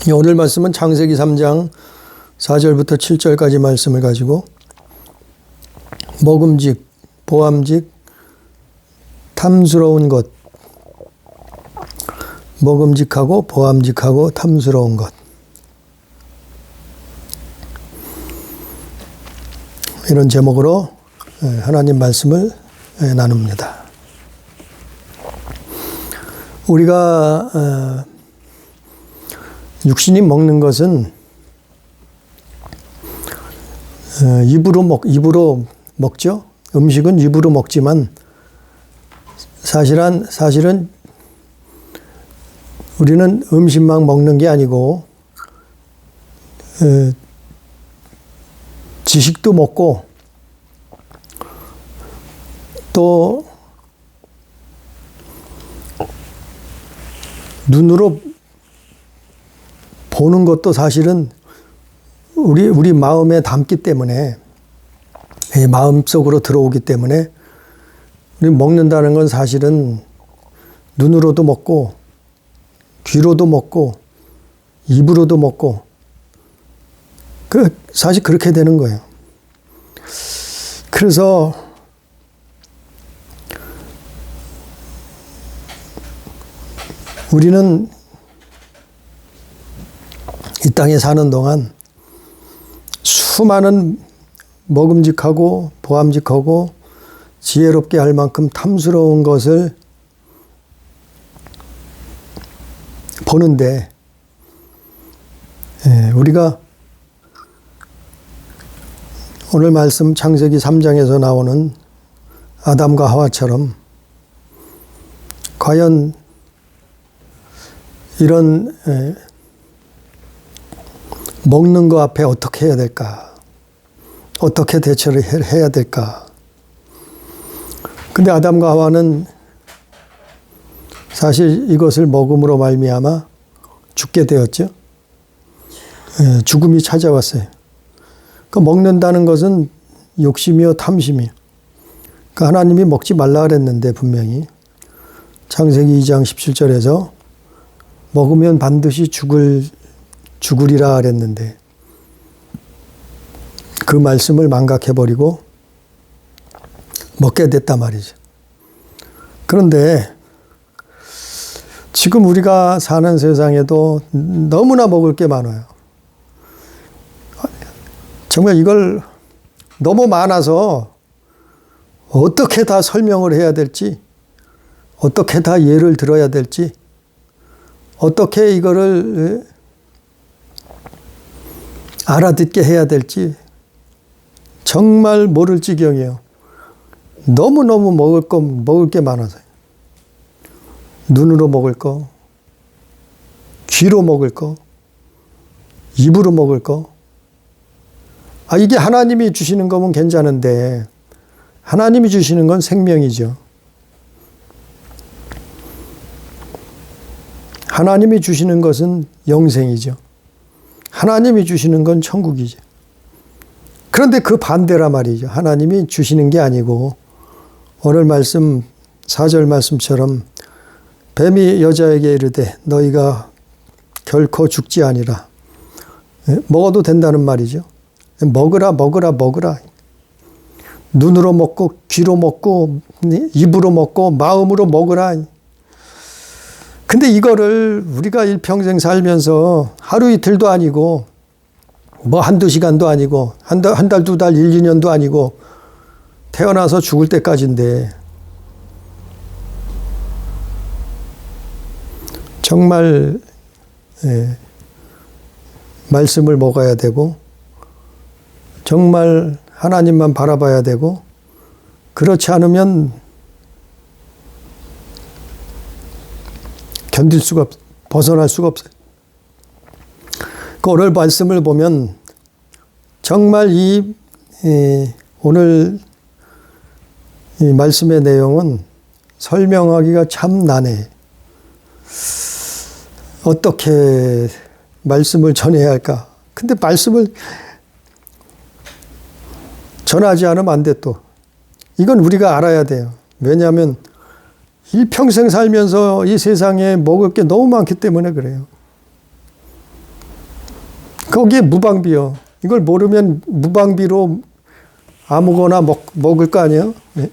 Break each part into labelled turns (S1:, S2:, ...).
S1: 오늘 말씀은 창세기 3장 4절부터 7절까지 말씀을 가지고 먹음직, 보암직, 탐스러운 것, 먹음직하고 보암직하고 탐스러운 것, 이런 제목으로 하나님 말씀을 나눕니다. 우리가 육신이 먹는 것은 입으로 먹죠. 음식은 입으로 먹지만 사실은 우리는 음식만 먹는 게 아니고 지식도 먹고 또 눈으로 보는 것도 사실은 우리 마음에 담기 때문에, 마음속으로 들어오기 때문에 우리 먹는다는 건 사실은 눈으로도 먹고 귀로도 먹고 입으로도 먹고 사실 그렇게 되는 거예요. 그래서 우리는 이 땅에 사는 동안 수많은 먹음직하고 보암직하고 지혜롭게 할 만큼 탐스러운 것을 보는데, 우리가 오늘 말씀 창세기 3장에서 나오는 아담과 하와처럼 과연 이런 먹는 거 앞에 어떻게 해야 될까? 어떻게 대처를 해야 될까? 근데 아담과 하와는 사실 이것을 먹음으로 말미암아 죽게 되었죠. 죽음이 찾아왔어요. 먹는다는 것은 욕심이요 탐심이요. 하나님이 먹지 말라 그랬는데 분명히 창세기 2장 17절에서 먹으면 반드시 죽으리라 그랬는데 그 말씀을 망각해버리고 먹게 됐단 말이죠. 그런데 지금 우리가 사는 세상에도 너무나 먹을 게 많아요. 정말 이걸 너무 많아서 어떻게 다 설명을 해야 될지, 어떻게 다 예를 들어야 될지, 어떻게 이거를 알아듣게 해야 될지 정말 모를 지경이에요. 너무너무 먹을 게 많아서요. 눈으로 먹을 거, 귀로 먹을 거, 입으로 먹을 거. 이게 하나님이 주시는 거면 괜찮은데 하나님이 주시는 건 생명이죠. 하나님이 주시는 것은 영생이죠. 하나님이 주시는 건 천국이죠. 그런데 그 반대라 말이죠. 하나님이 주시는 게 아니고 오늘 말씀 4절 말씀처럼 뱀이 여자에게 이르되 너희가 결코 죽지 아니라, 먹어도 된다는 말이죠. 먹으라. 눈으로 먹고 귀로 먹고 입으로 먹고 마음으로 먹으라. 근데 이거를 우리가 일평생 살면서 하루 이틀도 아니고 한두 시간도 아니고 한 달, 두 달, 1, 2년도 아니고 태어나서 죽을 때까지인데 정말 말씀을 먹어야 되고 정말 하나님만 바라봐야 되고 그렇지 않으면 벗어날 수가 없어요. 오늘 말씀을 보면 정말 오늘 이 말씀의 내용은 설명하기가 참 난해. 어떻게 말씀을 전해야 할까? 근데 말씀을 전하지 않으면 안 돼 또. 이건 우리가 알아야 돼요. 왜냐하면 일평생 살면서 이 세상에 먹을 게 너무 많기 때문에 그래요. 거기에 무방비요. 이걸 모르면 무방비로 아무거나 먹을 거 아니에요? 네.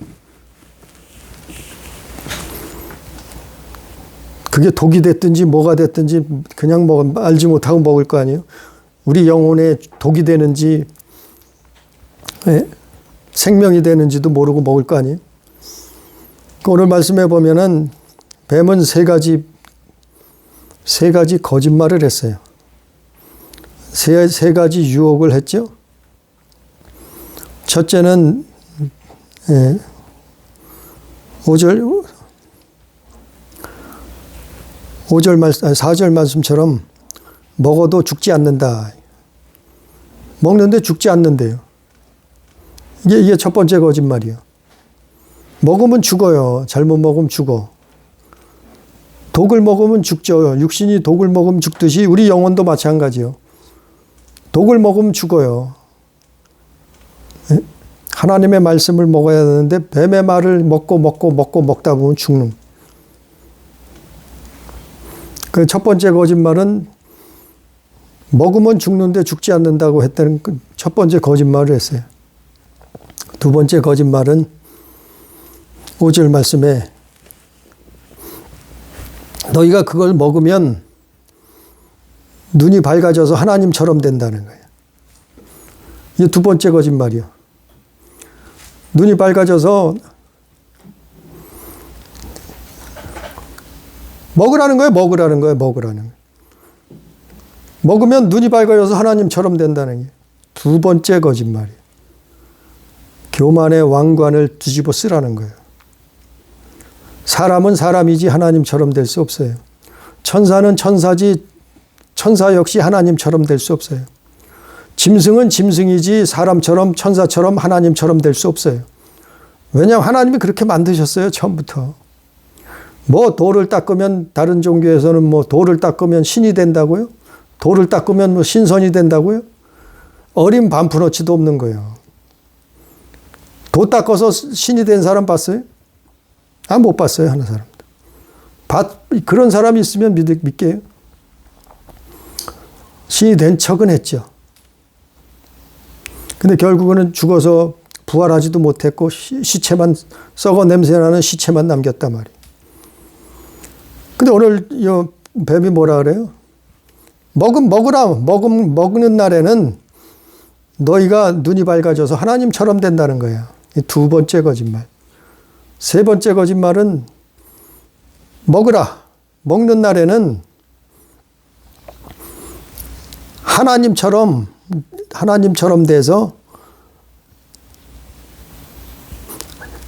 S1: 그게 독이 됐든지 뭐가 됐든지 그냥 알지 못하고 먹을 거 아니에요? 우리 영혼에 독이 되는지 네? 생명이 되는지도 모르고 먹을 거 아니에요? 오늘 말씀해 보면은 뱀은 세 가지 거짓말을 했어요. 세 가지 유혹을 했죠. 첫째는 4절 말씀처럼 먹어도 죽지 않는다. 먹는데 죽지 않는데요. 이게 첫 번째 거짓말이에요. 먹으면 죽어요. 잘못 먹으면 죽어. 독을 먹으면 죽죠. 육신이 독을 먹으면 죽듯이 우리 영혼도 마찬가지요. 독을 먹으면 죽어요. 하나님의 말씀을 먹어야 되는데 뱀의 말을 먹고 먹다 보면 죽는. 그 첫 번째 거짓말은 먹으면 죽는데 죽지 않는다고 했다는 첫 번째 거짓말을 했어요. 두 번째 거짓말은 5절 말씀에 너희가 그걸 먹으면 눈이 밝아져서 하나님처럼 된다는 거예요. 이게 두 번째 거짓말이요. 눈이 밝아져서 먹으라는 거예요. 먹으면 눈이 밝아져서 하나님처럼 된다는 게 두 번째 거짓말이에요. 교만의 왕관을 뒤집어 쓰라는 거예요. 사람은 사람이지 하나님처럼 될 수 없어요. 천사는 천사지 천사 역시 하나님처럼 될 수 없어요. 짐승은 짐승이지 사람처럼 천사처럼 하나님처럼 될 수 없어요. 왜냐하면 하나님이 그렇게 만드셨어요. 처음부터. 뭐 돌을 닦으면 다른 종교에서는 뭐 돌을 닦으면 신이 된다고요? 돌을 닦으면 뭐 신선이 된다고요? 어린 반푼어치도 없는 거예요. 도 닦아서 신이 된 사람 봤어요? 못 봤어요. 하는 사람도. 그런 사람이 있으면 믿게요. 신이 된 척은 했죠. 근데 결국은 죽어서 부활하지도 못했고 시체만 썩어 냄새나는 시체만 남겼단 말이에요. 근데 오늘 이 뱀이 뭐라 그래요? 먹는 날에는 너희가 눈이 밝아져서 하나님처럼 된다는 거야. 이 두 번째 거짓말. 세 번째 거짓말은 먹으라. 먹는 날에는 하나님처럼 돼서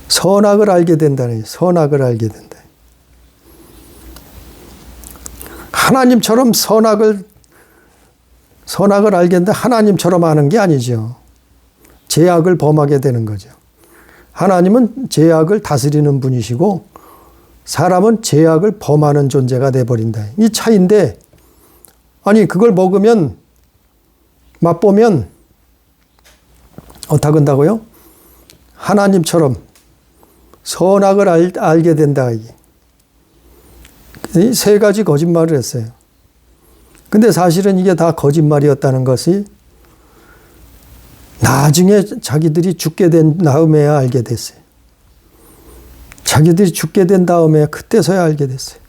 S1: 선악을 알게 된다는 거예요. 선악을 알게 된다. 하나님처럼 선악을 알게 되는데 하나님처럼 아는 게 아니죠. 죄악을 범하게 되는 거죠. 하나님은 죄악을 다스리는 분이시고 사람은 죄악을 범하는 존재가 돼버린다. 이 차이인데 아니 그걸 먹으면 맛보면 어떻게 한다고요? 하나님처럼 선악을 알게 된다. 이 세 가지 거짓말을 했어요. 근데 사실은 이게 다 거짓말이었다는 것이 나중에 자기들이 죽게 된 다음에야 알게 됐어요. 자기들이 죽게 된 다음에 그때서야 알게 됐어요.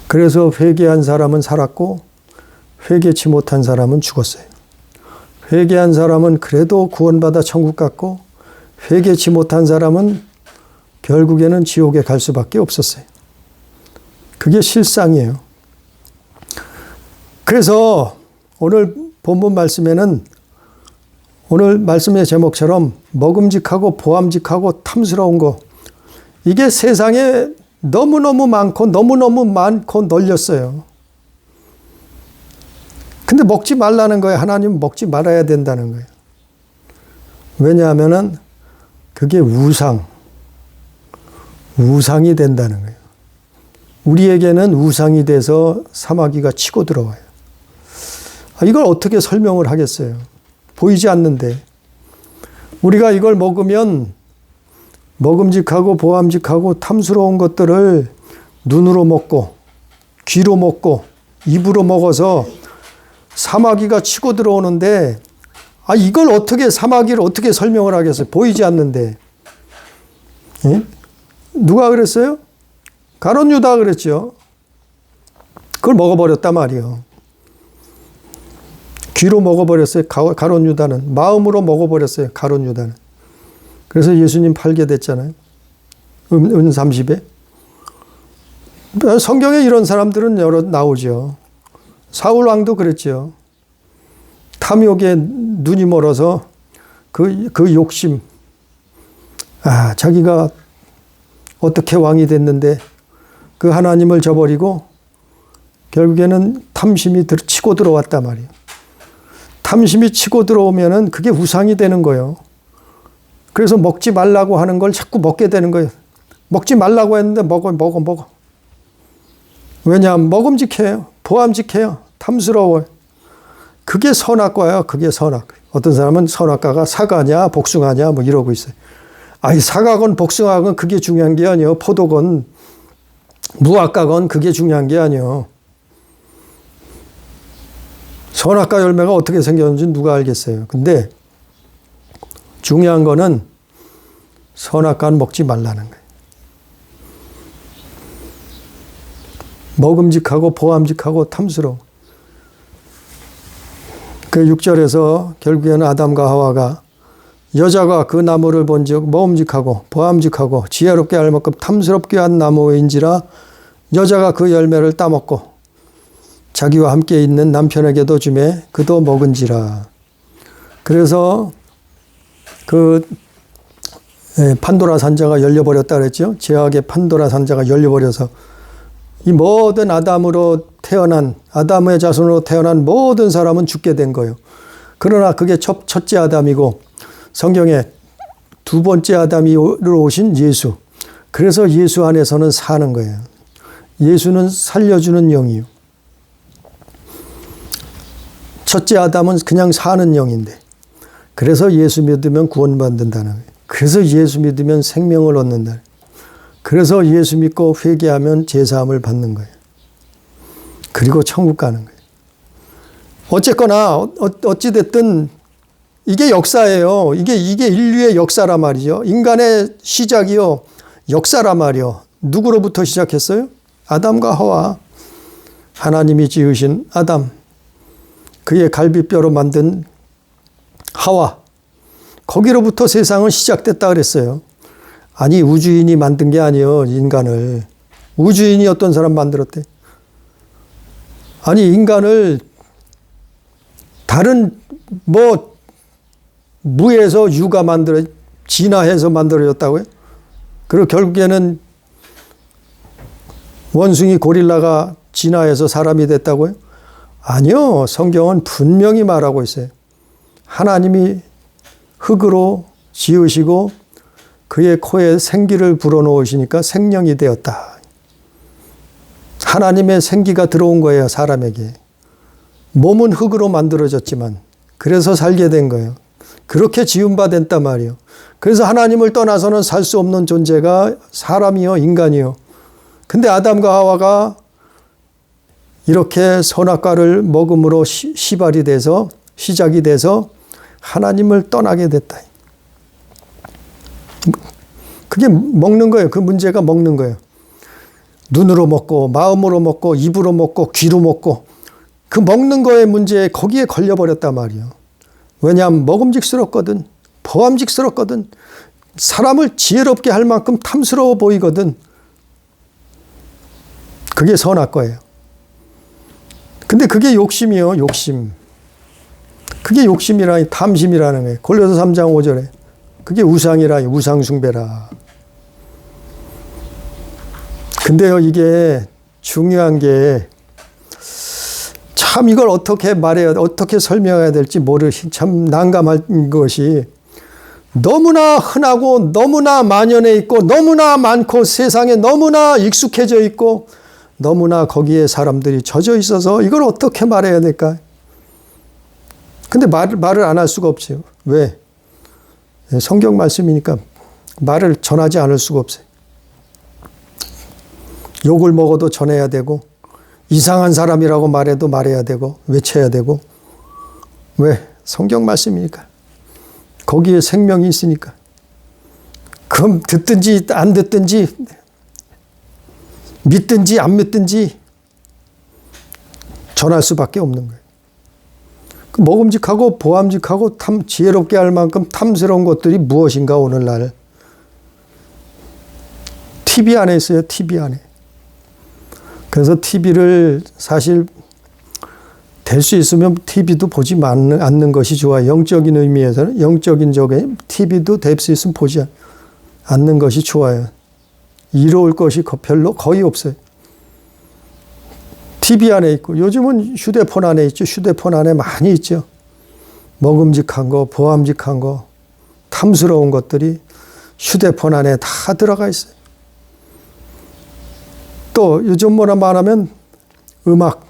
S1: 그래서 회개한 사람은 살았고 회개치 못한 사람은 죽었어요. 회개한 사람은 그래도 구원받아 천국 갔고 회개치 못한 사람은 결국에는 지옥에 갈 수밖에 없었어요. 그게 실상이에요. 그래서 오늘 본문 말씀에는 오늘 말씀의 제목처럼 먹음직하고 보암직하고 탐스러운 거 이게 세상에 너무너무 많고 널렸어요. 근데 먹지 말라는 거예요. 하나님은 먹지 말아야 된다는 거예요. 왜냐하면은 그게 우상이 된다는 거예요. 우리에게는 우상이 돼서 사마귀가 치고 들어와요. 이걸 어떻게 설명을 하겠어요? 보이지 않는데. 우리가 이걸 먹으면 먹음직하고 보암직하고 탐스러운 것들을 눈으로 먹고 귀로 먹고 입으로 먹어서 사마귀가 치고 들어오는데 이걸 어떻게 사마귀를 어떻게 설명을 하겠어요? 보이지 않는데. 예? 누가 그랬어요? 가룟 유다 그랬죠. 그걸 먹어버렸단 말이에요. 귀로 먹어버렸어요. 가룟 유다는. 마음으로 먹어버렸어요. 가룟 유다는. 그래서 예수님 팔게 됐잖아요. 은 30에. 성경에 이런 사람들은 여러 나오죠. 사울 왕도 그랬죠. 탐욕에 눈이 멀어서 그 욕심. 자기가 어떻게 왕이 됐는데 그 하나님을 저버리고 결국에는 탐심이 치고 들어왔단 말이에요. 탐심이 치고 들어오면은 그게 우상이 되는 거예요. 그래서 먹지 말라고 하는 걸 자꾸 먹게 되는 거예요. 먹지 말라고 했는데 먹어. 왜냐하면 먹음직해요. 보암직해요. 탐스러워요. 그게 선악과예요. 그게 선악. 어떤 사람은 선악과가 사과냐 복숭아냐 뭐 이러고 있어요. 사과건 복숭아건 그게 중요한 게 아니에요. 포도건 무화과건 그게 중요한 게 아니에요. 선악과 열매가 어떻게 생겼는지 누가 알겠어요. 근데 중요한 거는 선악과는 먹지 말라는 거예요. 먹음직하고 보암직하고 탐스러워. 그 6절에서 결국에는 아담과 하와가 여자가 그 나무를 본즉 먹음직하고 보암직하고 지혜롭게 할 만큼 탐스럽게 한 나무인지라 여자가 그 열매를 따먹고 자기와 함께 있는 남편에게도 주매 그도 먹은지라. 그래서 그 판도라 산자가 열려버렸다 그랬죠. 죄악의 판도라 산자가 열려버려서 이 모든 아담의 자손으로 태어난 모든 사람은 죽게 된 거예요. 그러나 그게 첫째 아담이고 성경에 두 번째 아담으로 오신 예수. 그래서 예수 안에서는 사는 거예요. 예수는 살려주는 영이요. 첫째 아담은 그냥 사는 영인데 그래서 예수 믿으면 구원받는다는 거예요. 그래서 예수 믿으면 생명을 얻는다. 그래서 예수 믿고 회개하면 제사함을 받는 거예요. 그리고 천국 가는 거예요. 어쨌거나 어찌됐든 이게 역사예요. 이게 인류의 역사란 말이죠. 인간의 시작이요. 역사란 말이요. 누구로부터 시작했어요? 아담과 하와. 하나님이 지으신 아담. 그의 갈비뼈로 만든 하와. 거기로부터 세상은 시작됐다 그랬어요. 아니 우주인이 만든 게 아니에요. 인간을. 우주인이 어떤 사람 만들었대? 아니 인간을 다른 무에서 유가 진화해서 만들어졌다고요? 그리고 결국에는 원숭이 고릴라가 진화해서 사람이 됐다고요? 아니요. 성경은 분명히 말하고 있어요. 하나님이 흙으로 지으시고 그의 코에 생기를 불어넣으시니까 생명이 되었다. 하나님의 생기가 들어온 거예요. 사람에게. 몸은 흙으로 만들어졌지만 그래서 살게 된 거예요. 그렇게 지은 바 됐단 말이에요. 그래서 하나님을 떠나서는 살 수 없는 존재가 사람이요. 인간이요. 근데 아담과 하와가 이렇게 선악과를 먹음으로 시작이 돼서 하나님을 떠나게 됐다. 그게 먹는 거예요. 그 문제가 먹는 거예요. 눈으로 먹고 마음으로 먹고 입으로 먹고 귀로 먹고 그 먹는 거의 문제에 거기에 걸려버렸단 말이에요. 왜냐하면 먹음직스럽거든. 보암직스럽거든. 사람을 지혜롭게 할 만큼 탐스러워 보이거든. 그게 선악과예요. 근데 그게 욕심이요. 욕심. 그게 욕심이라니 탐심이라는 거예요. 골로새 3장 5절에. 그게 우상이라 우상숭배라. 근데요 이게 중요한 게 참 이걸 어떻게 말해야 어떻게 설명해야 될지 참 난감한 것이 너무나 흔하고 너무나 만연해 있고 너무나 많고 세상에 너무나 익숙해져 있고 너무나 거기에 사람들이 젖어 있어서 이걸 어떻게 말해야 될까? 근데 말을 안 할 수가 없어요. 왜? 성경 말씀이니까 말을 전하지 않을 수가 없어요. 욕을 먹어도 전해야 되고 이상한 사람이라고 말해도 말해야 되고 외쳐야 되고. 왜? 성경 말씀이니까. 거기에 생명이 있으니까. 그럼 듣든지 안 듣든지 믿든지 안 믿든지 전할 수밖에 없는 거예요. 먹음직하고 보암직하고 지혜롭게 할 만큼 탐스러운 것들이 무엇인가 오늘날. TV 안에 있어요. TV 안에. 그래서 TV를 사실 될 수 있으면 TV도 보지 않는 것이 좋아요. 영적인 의미에서는 영적인 적에 TV도 될 수 있으면 보지 않는 것이 좋아요. 이로울 것이 별로 거의 없어요. TV 안에 있고 요즘은 휴대폰 안에 있죠. 휴대폰 안에 많이 있죠. 먹음직한 거, 보암직한 거, 탐스러운 것들이 휴대폰 안에 다 들어가 있어요. 또 요즘 뭐라 말하면 음악,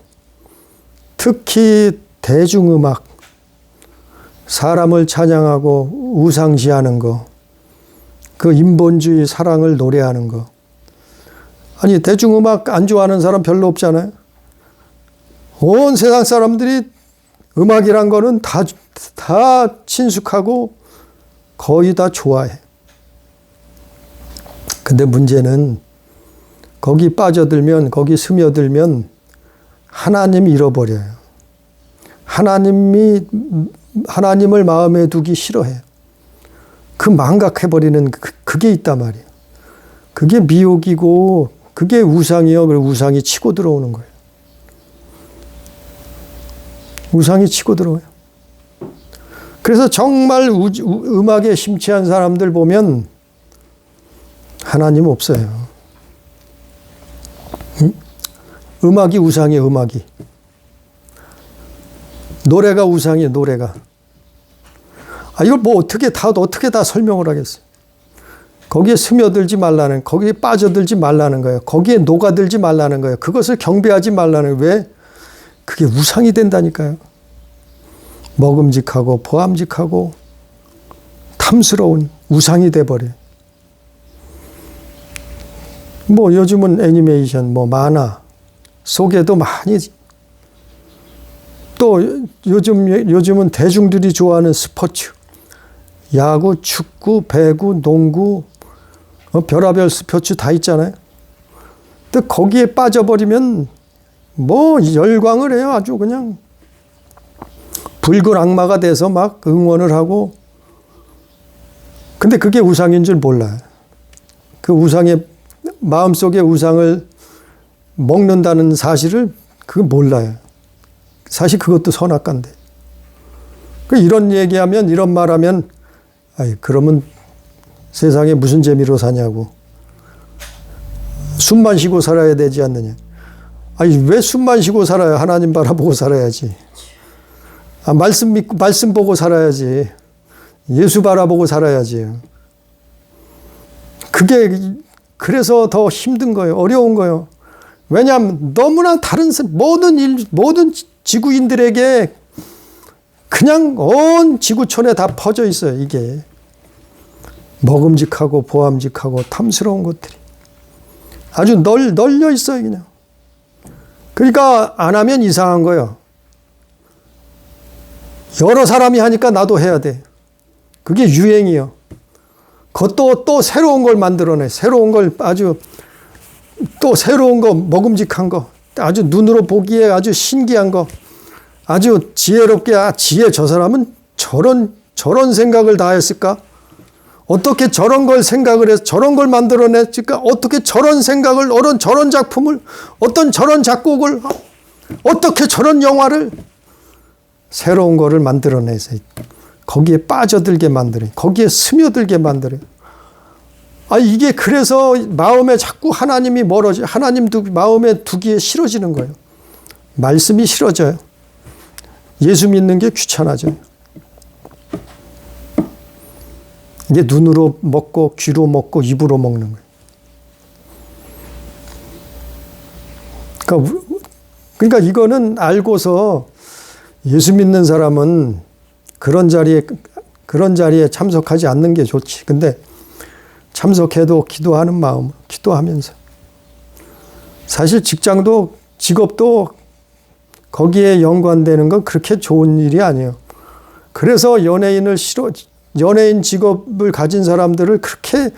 S1: 특히 대중음악, 사람을 찬양하고 우상시하는 거, 그 인본주의 사랑을 노래하는 거. 아니 대중음악 안 좋아하는 사람 별로 없잖아요. 온 세상 사람들이 음악이란 거는 다 친숙하고 거의 다 좋아해. 근데 문제는 거기 빠져들면, 거기 스며들면 하나님 잃어버려요. 하나님을 마음에 두기 싫어해요. 그 망각해버리는 그게 있단 말이에요. 그게 미혹이고 그게 우상이요. 그리고 우상이 치고 들어오는 거예요. 우상이 치고 들어와요. 그래서 정말 음악에 심취한 사람들 보면 하나님 없어요. 응? 음악이 우상이에요. 음악이. 노래가 우상이에요. 노래가. 이걸 뭐 어떻게 다 설명을 하겠어요. 거기에 스며들지 말라는, 거기에 빠져들지 말라는 거예요. 거기에 녹아들지 말라는 거예요. 그것을 경배하지 말라는 거예요. 왜? 그게 우상이 된다니까요. 먹음직하고 보암직하고 탐스러운 우상이 돼버려요. 뭐 요즘은 애니메이션, 뭐 만화 속에도 많이, 또 요즘은 대중들이 좋아하는 스포츠, 야구, 축구, 배구, 농구, 별의별 스포츠 다 있잖아요. 근데 거기에 빠져버리면 뭐 열광을 해요. 아주 그냥 붉은 악마가 돼서 막 응원을 하고. 근데 그게 우상인 줄 몰라요. 그 우상의 마음속에 우상을 먹는다는 사실을 그거 몰라요. 사실 그것도 선악과인데. 이런 얘기하면, 이런 말하면, 그러면 세상에 무슨 재미로 사냐고. 숨만 쉬고 살아야 되지 않느냐. 왜 숨만 쉬고 살아요? 하나님 바라보고 살아야지. 말씀 믿고, 말씀 보고 살아야지. 예수 바라보고 살아야지. 그래서 더 힘든 거예요. 어려운 거예요. 왜냐하면 너무나 모든 지구인들에게 그냥 온 지구촌에 다 퍼져 있어요. 이게 먹음직하고 보암직하고 탐스러운 것들이 아주 널려 있어요. 그냥. 그러니까 안 하면 이상한 거예요. 여러 사람이 하니까 나도 해야 돼. 그게 유행이요. 그것도 또 새로운 걸 만들어내. 새로운 걸 새로운 거, 먹음직한 거, 아주 눈으로 보기에 아주 신기한 거, 아주 지혜롭게, 저 사람은 저런 생각을 다 했을까? 어떻게 저런 걸 생각을 해서 저런 걸 만들어냈을까? 어떻게 저런 생각을, 저런 작품을, 저런 작곡을, 어떻게 저런 영화를, 새로운 거를 만들어내서 거기에 빠져들게 만들어요. 거기에 스며들게 만들어요. 이게 그래서 마음에 자꾸 하나님이 하나님 마음에 두기에 싫어지는 거예요. 말씀이 싫어져요. 예수 믿는 게 귀찮아져요. 이게 눈으로 먹고 귀로 먹고 입으로 먹는 거예요. 그러니까 이거는 알고서 예수 믿는 사람은 그런 자리에 참석하지 않는 게 좋지. 근데 참석해도 기도하는 마음, 기도하면서. 사실 직장도 직업도 거기에 연관되는 건 그렇게 좋은 일이 아니에요. 그래서 연예인 직업을 가진 사람들을 그렇게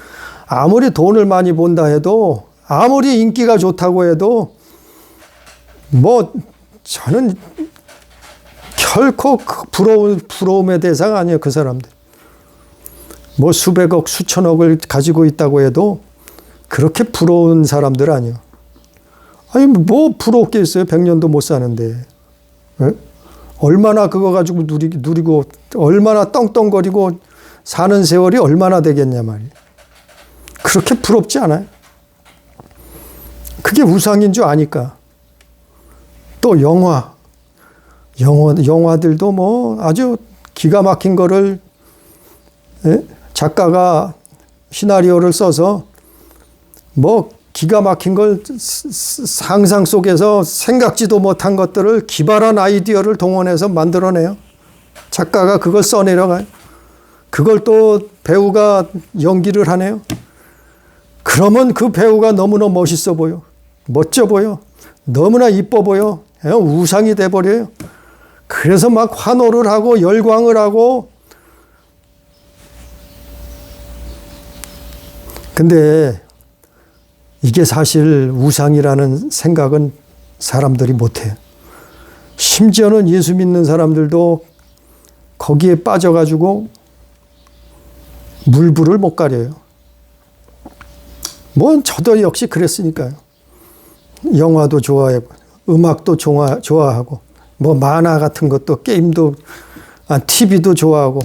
S1: 아무리 돈을 많이 번다 해도, 아무리 인기가 좋다고 해도, 뭐, 저는 결코 부러움의 대상 아니에요, 그 사람들. 뭐 수백억, 수천억을 가지고 있다고 해도 그렇게 부러운 사람들 아니에요. 아니, 뭐 부럽게 있어요. 100년도 못 사는데. 네? 얼마나 그거 가지고 누리고, 얼마나 떵떵거리고 사는 세월이 얼마나 되겠냐 말이에요. 그렇게 부럽지 않아요. 그게 우상인 줄 아니까. 또 영화들도 뭐 아주 기가 막힌 거를, 예? 작가가 시나리오를 써서 뭐 기가 막힌 걸 상상 속에서 생각지도 못한 것들을 기발한 아이디어를 동원해서 만들어내요. 작가가 그걸 써내려가요. 그걸 또 배우가 연기를 하네요. 그러면 그 배우가 너무나 멋있어 보여. 멋져 보여. 너무나 이뻐 보여. 우상이 돼버려요. 그래서 막 환호를 하고 열광을 하고. 근데 이게 사실 우상이라는 생각은 사람들이 못해요. 심지어는 예수 믿는 사람들도 거기에 빠져가지고 물불을 못 가려요. 뭐 저도 역시 그랬으니까요. 영화도 좋아하고, 음악도 좋아하고, 뭐 만화 같은 것도, 게임도, TV도 좋아하고,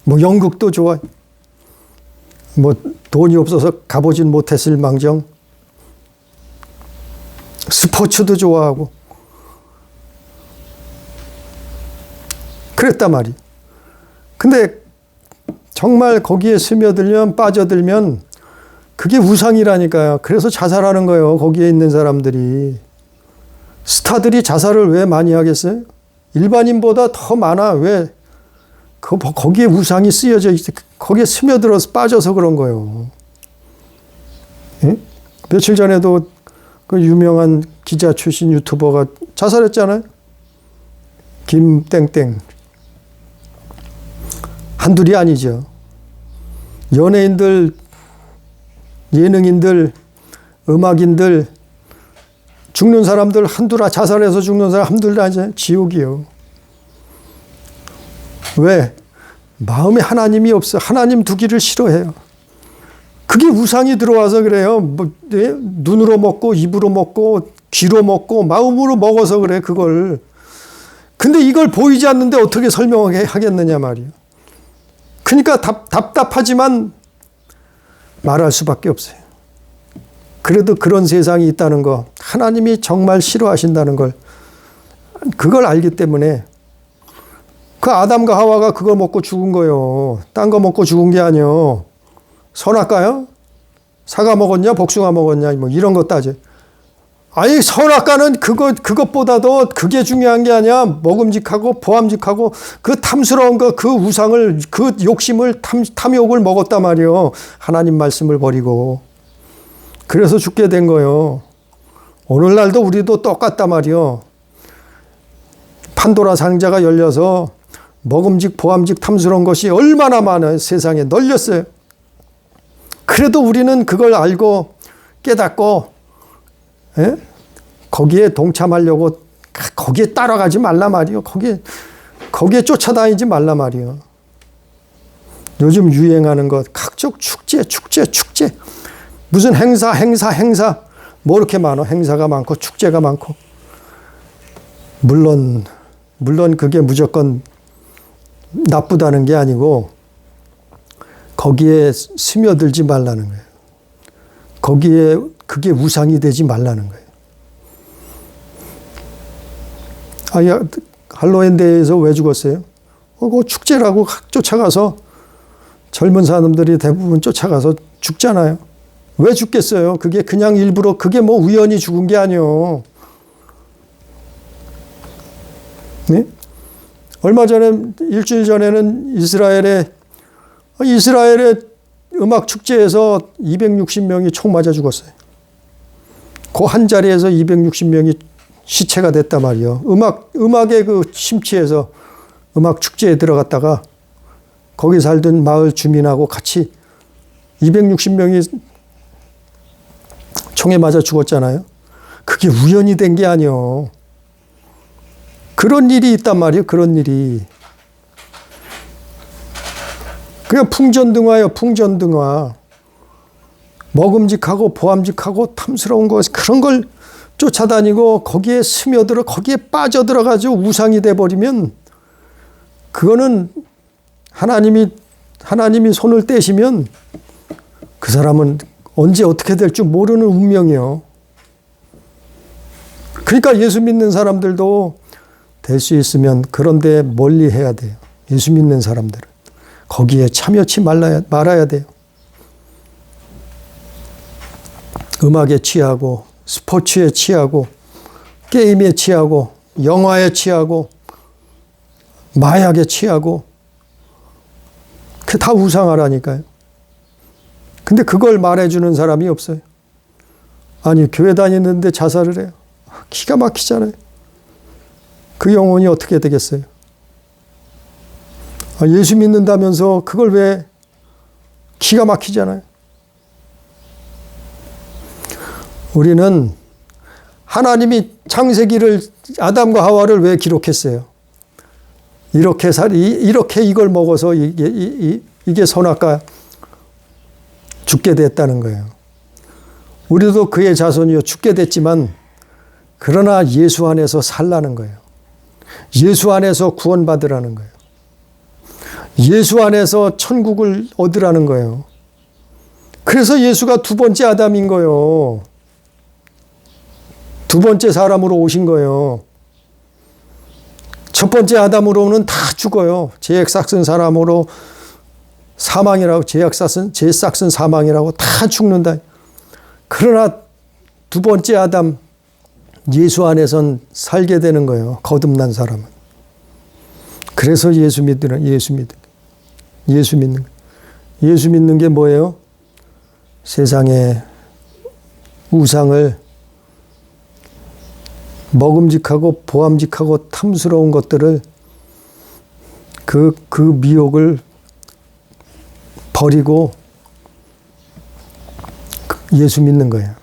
S1: 뭐 연극도 좋아해요. 뭐 돈이 없어서 가보진 못했을 망정 스포츠도 좋아하고 그랬단 말이에요. 근데 정말 거기에 스며들면, 빠져들면 그게 우상이라니까요. 그래서 자살하는 거예요. 거기에 있는 사람들이. 스타들이 자살을 왜 많이 하겠어요? 일반인보다 더 많아. 왜? 거기에 우상이 쓰여져 있어. 거기에 스며들어서 빠져서 그런 거예요. 예? 며칠 전에도 그 유명한 기자 출신 유튜버가 자살했잖아요. 김땡땡. 한둘이 아니죠. 연예인들, 예능인들, 음악인들, 죽는 사람들 한둘, 자살해서 죽는 사람 한둘 아니죠. 지옥이요. 왜? 마음에 하나님이 없어. 하나님 두기를 싫어해요. 그게 우상이 들어와서 그래요. 뭐, 네? 눈으로 먹고, 입으로 먹고, 귀로 먹고, 마음으로 먹어서 그래, 그걸. 근데 이걸 보이지 않는데 어떻게 설명하겠느냐 말이에요. 그러니까 답답하지만 말할 수밖에 없어요. 그래도 그런 세상이 있다는 거, 하나님이 정말 싫어하신다는 걸, 그걸 알기 때문에 그 아담과 하와가 그거 먹고 죽은 거요. 딴 거 먹고 죽은 게 아니요. 선악과요? 사과 먹었냐, 복숭아 먹었냐, 뭐 이런 거 따져. 아니, 선악과는 그것보다도 그게 중요한 게 아니야. 먹음직하고 보암직하고 그 탐스러운 거, 그 우상을, 그 욕심을, 탐욕을 먹었단 말이요. 하나님 말씀을 버리고. 그래서 죽게 된 거요. 오늘날도 우리도 똑같단 말이요. 판도라 상자가 열려서 먹음직, 보암직, 탐스러운 것이 얼마나 많아요. 세상에 널렸어요. 그래도 우리는 그걸 알고 깨닫고, 예? 거기에 동참하려고, 거기에 따라가지 말라 말이요. 거기에 쫓아다니지 말라 말이요. 요즘 유행하는 것, 각종 축제. 무슨 행사. 뭐 이렇게 많아. 행사가 많고, 축제가 많고. 물론 그게 무조건 나쁘다는 게 아니고 거기에 스며들지 말라는 거예요. 거기에 그게 우상이 되지 말라는 거예요. 할로윈 데이에서 왜 죽었어요? 그 축제라고 쫓아가서 젊은 사람들이 대부분 쫓아가서 죽잖아요. 왜 죽겠어요? 그게 그냥 일부러, 그게 뭐 우연히 죽은 게 아니에요. 네? 얼마 전에, 일주일 전에는 이스라엘의 음악 축제에서 260명이 총 맞아 죽었어요. 그 한 자리에서 260명이 시체가 됐단 말이에요. 음악의 그 심취해서 음악 축제에 들어갔다가 거기 살던 마을 주민하고 같이 260명이 총에 맞아 죽었잖아요. 그게 우연히 된 게 아니에요. 그런 일이 있단 말이에요. 그런 일이. 그냥 풍전등화예요. 풍전등화. 먹음직하고 보암직하고 탐스러운 것, 그런 걸 쫓아다니고 거기에 스며들어 거기에 빠져들어가지고 우상이 돼버리면 그거는 하나님이 손을 떼시면 그 사람은 언제 어떻게 될 줄 모르는 운명이요. 그러니까 예수 믿는 사람들도 될 수 있으면 그런데 멀리 해야 돼요. 예수 믿는 사람들은 거기에 참여치 말아야 돼요. 음악에 취하고 스포츠에 취하고 게임에 취하고 영화에 취하고 마약에 취하고 그 다 우상하라니까요. 근데 그걸 말해주는 사람이 없어요. 아니 교회 다니는데 자살을 해요. 기가 막히잖아요. 그 영혼이 어떻게 되겠어요? 예수 믿는다면서 그걸 왜 기가 막히잖아요. 우리는 하나님이 창세기를 아담과 하와를 왜 기록했어요? 이렇게 이걸 먹어서 이게 선악과 죽게 됐다는 거예요. 우리도 그의 자손이요 죽게 됐지만 그러나 예수 안에서 살라는 거예요. 예수 안에서 구원받으라는 거예요. 예수 안에서 천국을 얻으라는 거예요. 그래서 예수가 두 번째 아담인 거예요. 두 번째 사람으로 오신 거예요. 첫 번째 아담으로는 다 죽어요. 죄악 싹슨 사람으로 사망이라고, 죄 싹슨 사망이라고 다 죽는다. 그러나 두 번째 아담 예수 안에선 살게 되는 거예요. 거듭난 사람은. 그래서 예수 믿는 게 뭐예요? 세상의 우상을 먹음직하고 보암직하고 탐스러운 것들을 그 미혹을 버리고 예수 믿는 거예요.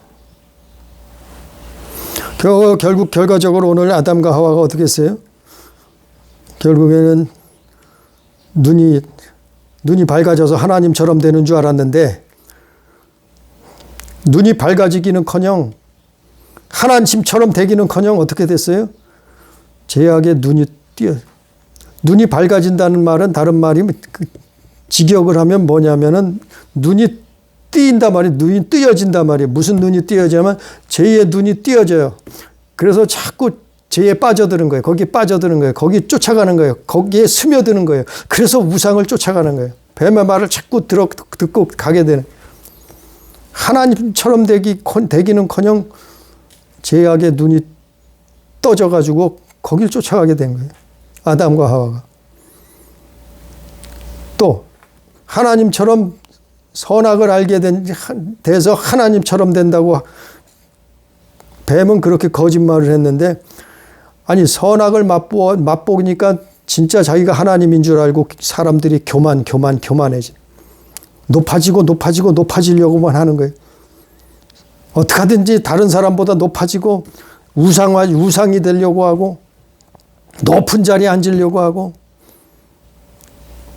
S1: 결국 결과적으로 오늘 아담과 하와가 어떻게 했어요? 결국에는 눈이 밝아져서 하나님처럼 되는 줄 알았는데 눈이 밝아지기는커녕 하나님처럼 되기는커녕 어떻게 됐어요? 죄악에 눈이 밝아진다는 말은 다른 말이 직역을 하면 뭐냐면은 눈이 띄인단 말이에요. 눈이 띄어진단 말이에요. 무슨 눈이 띄어지냐면 죄의 눈이 띄어져요. 그래서 자꾸 죄에 빠져드는 거예요. 거기에 빠져드는 거예요. 거기 쫓아가는 거예요. 거기에 스며드는 거예요. 그래서 우상을 쫓아가는 거예요. 뱀의 말을 자꾸 듣고 가게 되는. 하나님처럼 되기는커녕 죄악의 눈이 떠져가지고 거길 쫓아가게 된 거예요. 아담과 하와가. 또 하나님처럼 선악을 알게 돼서 하나님처럼 된다고 뱀은 그렇게 거짓말을 했는데 아니 선악을 맛보니까 진짜 자기가 하나님인 줄 알고 사람들이 교만해지. 높아지려고만 하는 거예요. 어떻게 하든지 다른 사람보다 높아지고 우상이 되려고 하고 높은 자리에 앉으려고 하고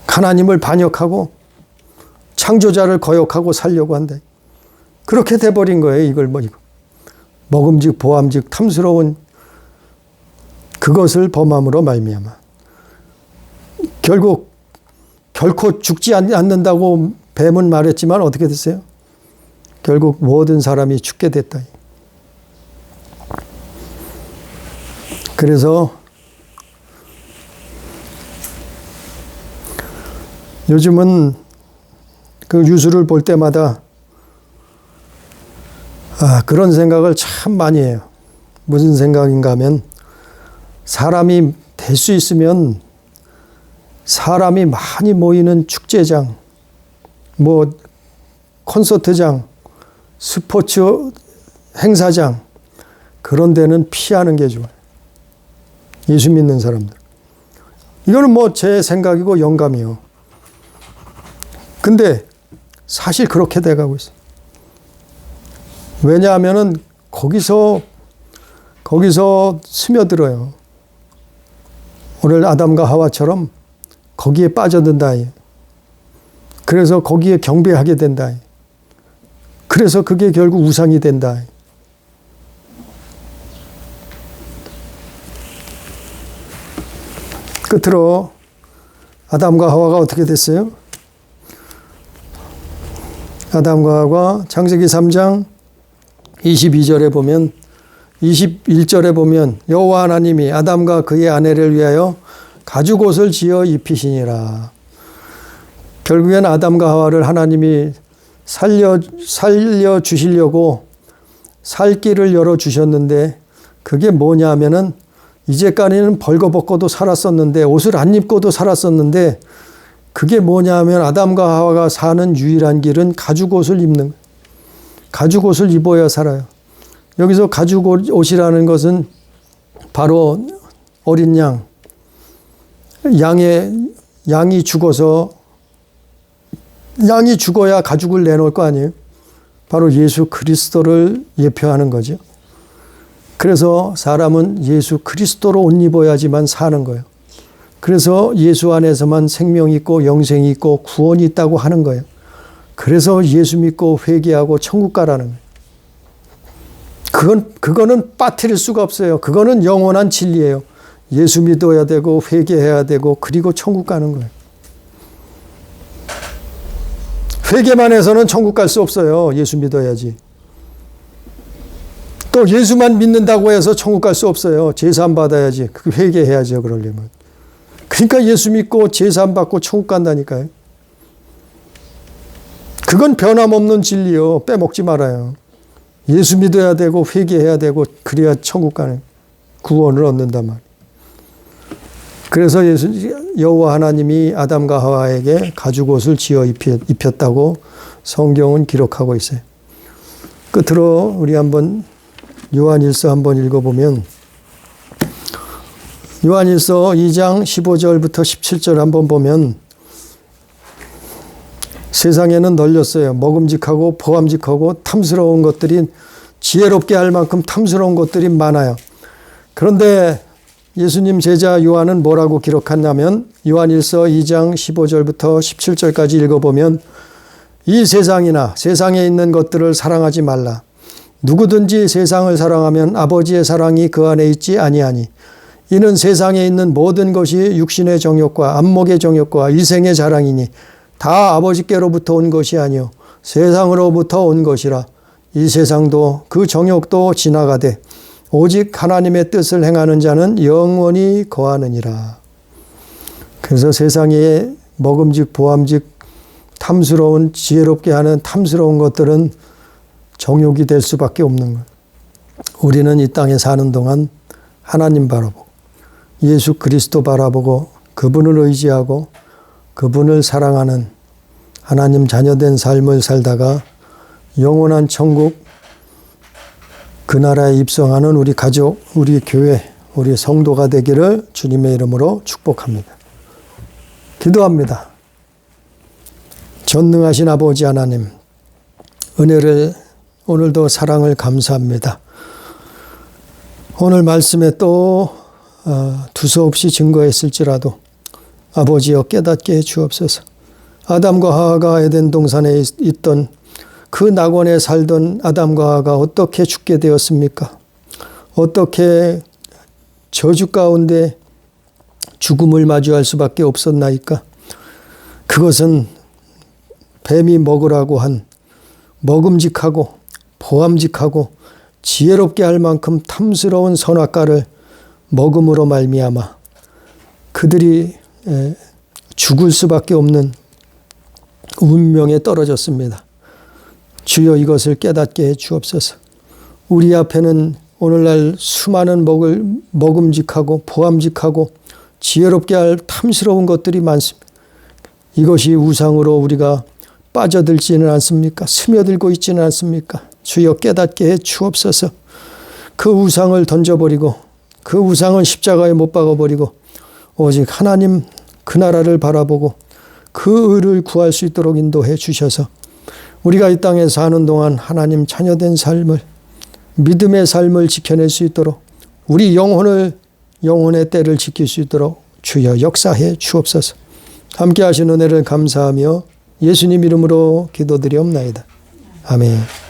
S1: 하나님을 반역하고 창조자를 거역하고 살려고 한다. 그렇게 돼버린 거예요. 이걸 먹음직 보암직 탐스러운 그것을 범함으로 말미암아 결국 결코 죽지 않는다고 뱀은 말했지만 어떻게 됐어요? 결국 모든 사람이 죽게 됐다. 그래서 요즘은 그 뉴스를 볼 때마다 그런 생각을 참 많이 해요. 무슨 생각인가 하면 사람이 될 수 있으면 사람이 많이 모이는 축제장, 콘서트장, 스포츠 행사장 그런 데는 피하는 게 좋아요. 예수 믿는 사람들. 이거는 뭐 제 생각이고 영감이요. 근데 사실 그렇게 돼가고 있어요. 왜냐하면은 거기서 스며들어요. 오늘 아담과 하와처럼 거기에 빠져든다. 그래서 거기에 경배하게 된다. 그래서 그게 결국 우상이 된다. 끝으로 아담과 하와가 어떻게 됐어요? 아담과 하와가 창세기 3장 22절에 보면 21절에 보면 여호와 하나님이 아담과 그의 아내를 위하여 가죽옷을 지어 입히시니라. 결국엔 아담과 하와를 하나님이 살려 주시려고 살 길을 열어 주셨는데 그게 뭐냐 하면은 이제까지는 벌거벗고도 살았었는데 옷을 안 입고도 살았었는데 그게 뭐냐 하면 아담과 하와가 사는 유일한 길은 가죽옷을 입는 거예요. 가죽옷을 입어야 살아요. 여기서 가죽옷이라는 것은 바로 어린 양이 죽어야 가죽을 내놓을 거 아니에요. 바로 예수 그리스도를 예표하는 거죠. 그래서 사람은 예수 그리스도로 옷 입어야지만 사는 거예요. 그래서 예수 안에서만 생명이 있고 영생이 있고 구원이 있다고 하는 거예요. 그래서 예수 믿고 회개하고 천국 가라는 거예요. 그거는 빠뜨릴 수가 없어요. 그거는 영원한 진리예요. 예수 믿어야 되고 회개해야 되고 그리고 천국 가는 거예요. 회개만 해서는 천국 갈 수 없어요. 예수 믿어야지. 또 예수만 믿는다고 해서 천국 갈 수 없어요. 제사함 받아야지. 회개해야죠. 그러려면. 그러니까 예수 믿고 제사함 받고 천국 간다니까요. 그건 변함없는 진리요. 빼먹지 말아요. 예수 믿어야 되고 회개해야 되고 그래야 천국 가는 구원을 얻는단 말이에요. 그래서 여호와 하나님이 아담과 하와에게 가죽옷을 지어 입혔다고 성경은 기록하고 있어요. 끝으로 우리 한번 요한일서 한번 읽어보면 요한일서 2장 15절부터 17절 한번 보면 세상에는 널렸어요. 먹음직하고 보암직하고 탐스러운 것들이 지혜롭게 할 만큼 탐스러운 것들이 많아요. 그런데 예수님 제자 요한은 뭐라고 기록했냐면 요한일서 2장 15절부터 17절까지 읽어보면 이 세상이나 세상에 있는 것들을 사랑하지 말라. 누구든지 세상을 사랑하면 아버지의 사랑이 그 안에 있지 아니하니 이는 세상에 있는 모든 것이 육신의 정욕과 안목의 정욕과 이생의 자랑이니 다 아버지께로부터 온 것이 아니요 세상으로부터 온 것이라. 이 세상도 그 정욕도 지나가되 오직 하나님의 뜻을 행하는 자는 영원히 거하느니라. 그래서 세상에 먹음직 보암직 탐스러운 지혜롭게 하는 탐스러운 것들은 정욕이 될 수밖에 없는 거예요. 우리는 이 땅에 사는 동안 하나님 바라보고 예수 그리스도 바라보고 그분을 의지하고 그분을 사랑하는 하나님 자녀된 삶을 살다가 영원한 천국 그 나라에 입성하는 우리 가족, 우리 교회, 우리 성도가 되기를 주님의 이름으로 축복합니다. 기도합니다. 전능하신 아버지 하나님, 은혜를 오늘도 사랑을 감사합니다. 오늘 말씀에 또 두서없이 증거했을지라도 아버지여 깨닫게 해 주옵소서. 아담과 하와가 에덴 동산에 있던 그 낙원에 살던 아담과 하와가 어떻게 죽게 되었습니까? 어떻게 저주 가운데 죽음을 마주할 수밖에 없었나이까? 그것은 뱀이 먹으라고 한 먹음직하고 보암직하고 지혜롭게 할 만큼 탐스러운 선악과를 먹음으로 말미암아 그들이 죽을 수밖에 없는 운명에 떨어졌습니다. 주여 이것을 깨닫게 해 주옵소서. 우리 앞에는 오늘날 수많은 먹음직하고 보암직하고 지혜롭게 할 탐스러운 것들이 많습니다. 이것이 우상으로 우리가 빠져들지는 않습니까? 스며들고 있지는 않습니까? 주여 깨닫게 해 주옵소서. 그 우상을 던져버리고 그 우상은 십자가에 못 박아버리고 오직 하나님 그 나라를 바라보고 그 의를 구할 수 있도록 인도해 주셔서 우리가 이 땅에 사는 동안 하나님 자녀된 삶을 믿음의 삶을 지켜낼 수 있도록 우리 영혼의 때를 지킬 수 있도록 주여 역사해 주옵소서. 함께 하신 은혜를 감사하며 예수님 이름으로 기도드리옵나이다. 아멘.